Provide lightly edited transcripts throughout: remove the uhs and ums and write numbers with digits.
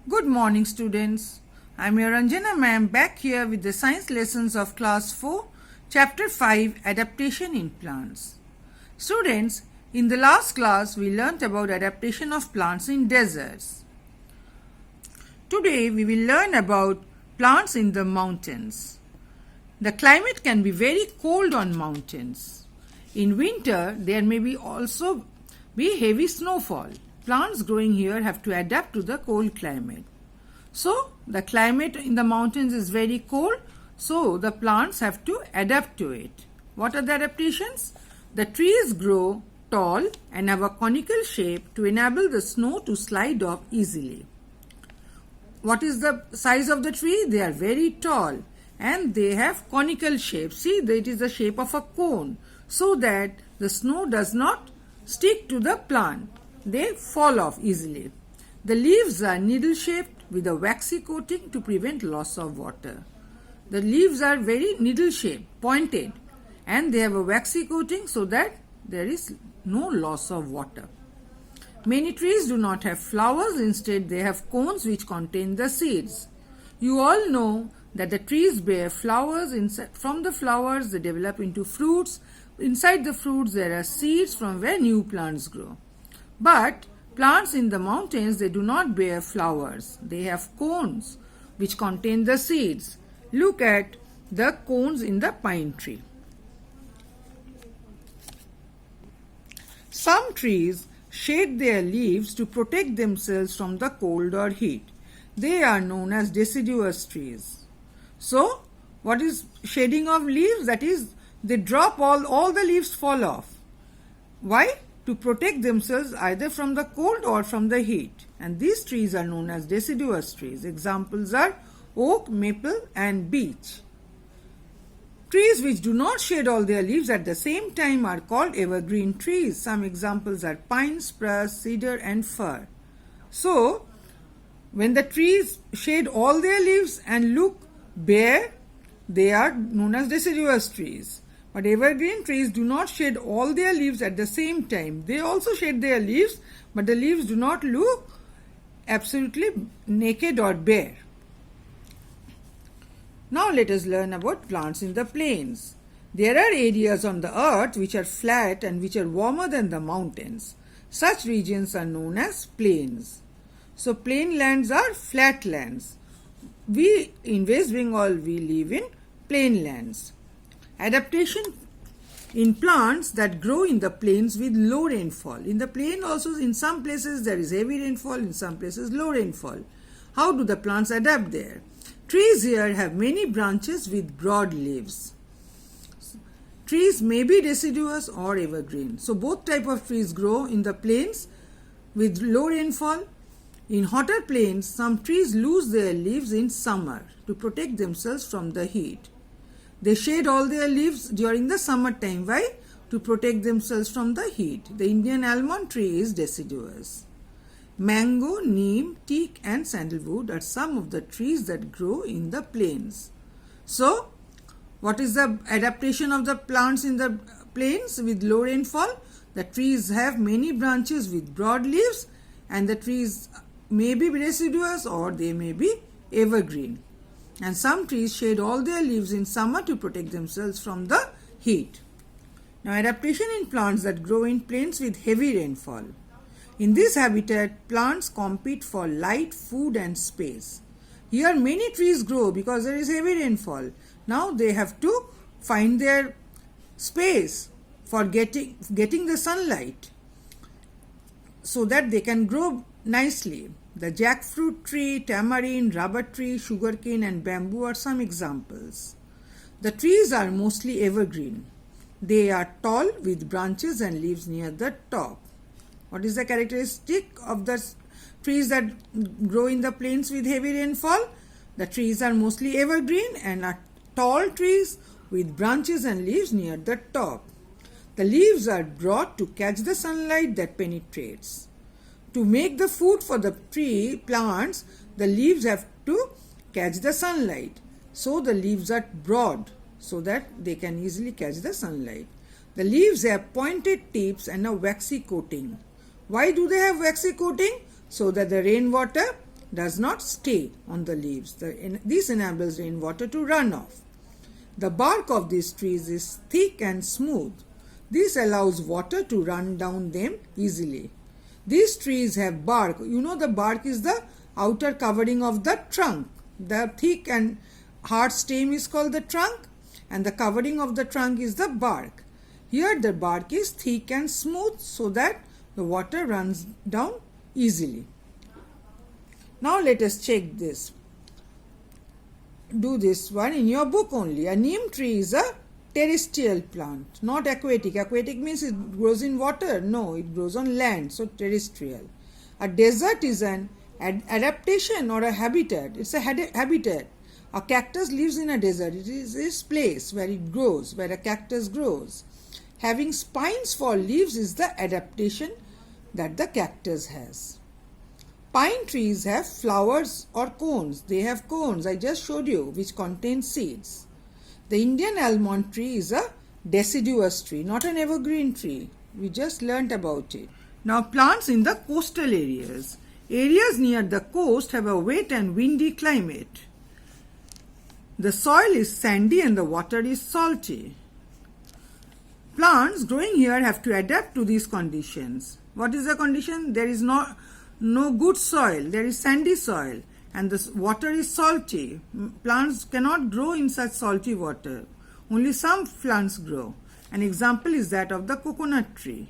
Good morning, students. I'm your Ranjana ma'am back here with the science lessons of class 4, chapter 5, Adaptation in Plants. Students, in the last class we learnt about adaptation of plants in deserts. Today we will learn about plants in the mountains. The climate can be very cold on mountains. In winter there may be also be heavy snowfall. Plants growing here have to adapt to the cold climate. So, the climate in the mountains is very cold, so the plants have to adapt to it. What are the adaptations? The trees grow tall and have a conical shape to enable the snow to slide off easily. What is the size of the tree? They are very tall and they have conical shape. See, it is the shape of a cone, so that the snow does not stick to the plant. They fall off easily. The leaves are needle-shaped with a waxy coating to prevent loss of water. The leaves are very needle-shaped, pointed, and they have a waxy coating so that there is no loss of water. Many trees do not have flowers, instead they have cones which contain the seeds. You all know that the trees bear flowers. From the flowers they develop into fruits. Inside the fruits there are seeds from where new plants grow. But plants in the mountains, they do not bear flowers. They have cones which contain the seeds. Look at the cones in the pine tree. Some trees shade their leaves to protect themselves from the cold or heat. They are known as deciduous trees. So, what is shading of leaves? That is, they drop all the leaves fall off. Why? To protect themselves either from the cold or from the heat. And these trees are known as deciduous trees. Examples are oak, maple and beech. Trees which do not shed all their leaves at the same time are called evergreen trees. Some examples are pine, spruce, cedar and fir. So, when the trees shed all their leaves and look bare, they are known as deciduous trees. But evergreen trees do not shed all their leaves at the same time. They also shed their leaves, but the leaves do not look absolutely naked or bare. Now let us learn about plants in the plains. There are areas on the earth which are flat and which are warmer than the mountains. Such regions are known as plains. So plain lands are flat lands. We in West Bengal we live in plain lands. Adaptation in plants that grow in the plains with low rainfall. In the plain also, in some places there is heavy rainfall, in some places low rainfall. How do the plants adapt there? Trees here have many branches with broad leaves. Trees may be deciduous or evergreen. So both type of trees grow in the plains with low rainfall. In hotter plains, some trees lose their leaves in summer to protect themselves from the heat. They shed all their leaves during the summer time. Why? To protect themselves from the heat. The Indian almond tree is deciduous. Mango, neem, teak and sandalwood are some of the trees that grow in the plains. So, what is the adaptation of the plants in the plains with low rainfall? The trees have many branches with broad leaves and the trees may be deciduous or they may be evergreen. And some trees shed all their leaves in summer to protect themselves from the heat. Now, adaptation in plants that grow in plains with heavy rainfall. In this habitat, plants compete for light, food and space. Here many trees grow because there is heavy rainfall. Now they have to find their space for getting the sunlight so that they can grow nicely. The jackfruit tree, tamarind, rubber tree, sugarcane and bamboo are some examples. The trees are mostly evergreen. They are tall with branches and leaves near the top. What is the characteristic of the trees that grow in the plains with heavy rainfall? The trees are mostly evergreen and are tall trees with branches and leaves near the top. The leaves are broad to catch the sunlight that penetrates. To make the food for the tree plants, the leaves have to catch the sunlight. So the leaves are broad so that they can easily catch the sunlight. The leaves have pointed tips and a waxy coating. Why do they have waxy coating? So that the rainwater does not stay on the leaves. This enables rainwater to run off. The bark of these trees is thick and smooth. This allows water to run down them easily. These trees have bark. You know, the bark is the outer covering of the trunk. The thick and hard stem is called the trunk, and the covering of the trunk is the bark. Here the bark is thick and smooth so that the water runs down easily. Now let us check this. Do this one in your book only. A neem tree is a terrestrial plant, not aquatic. Aquatic means it grows in water. No, it grows on land, so terrestrial. A desert is an adaptation or a habitat. It's a habitat. A cactus lives in a desert. It is this place where it grows, where a cactus grows. Having spines for leaves is the adaptation that the cactus has. Pine trees have flowers or cones. They have cones, I just showed you, which contain seeds. The Indian almond tree is a deciduous tree, not an evergreen tree. We just learnt about it. Now plants in the coastal areas. Areas near the coast have a wet and windy climate. The soil is sandy and the water is salty. Plants growing here have to adapt to these conditions. What is the condition? There is no good soil. There is sandy soil and the water is salty. Plants cannot grow in such salty water. Only some plants grow. An example is that of the coconut tree.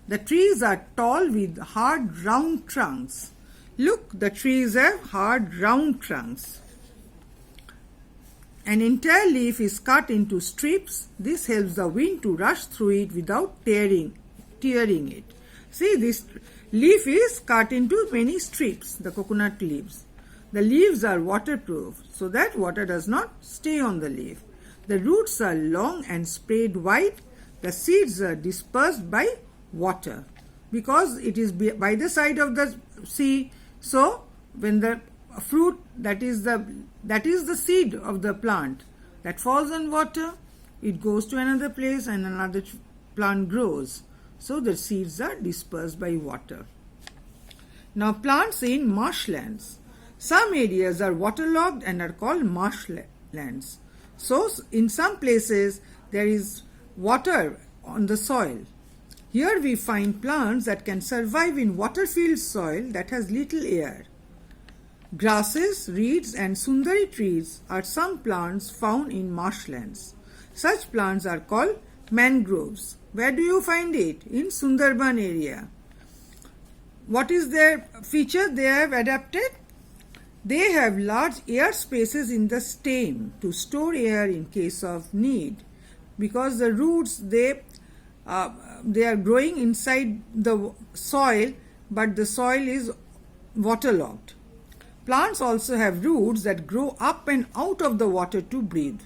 The trees are tall with hard round trunks. Look, the trees have hard round trunks. An entire leaf is cut into strips. This helps the wind to rush through it without tearing it. See, this leaf is cut into many strips, the coconut leaves. The leaves are waterproof so that water does not stay on the leaf. The roots are long and spread wide. The seeds are dispersed by water because it is by the side of the sea. So when the fruit, that is the seed of the plant that falls on water, it goes to another place and another plant grows. So the seeds are dispersed by water. Now plants in marshlands. Some areas are waterlogged and are called marshlands. So in some places there is water on the soil. Here we find plants that can survive in water-filled soil that has little air. Grasses, reeds and sundari trees are some plants found in marshlands. Such plants are called mangroves. Where do you find it? In Sundarban area. What is their feature they have adapted? They have large air spaces in the stem to store air in case of need. Because the roots, they are growing inside the soil, but the soil is waterlogged. Plants also have roots that grow up and out of the water to breathe.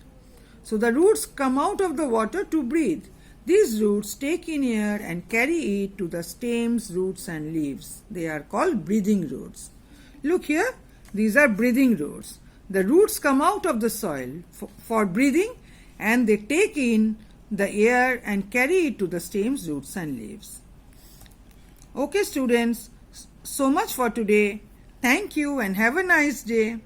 So the roots come out of the water to breathe. These roots take in air and carry it to the stems, roots and leaves. They are called breathing roots. Look here, these are breathing roots. The roots come out of the soil for breathing and they take in the air and carry it to the stems, roots and leaves. Okay students, so much for today. Thank you and have a nice day.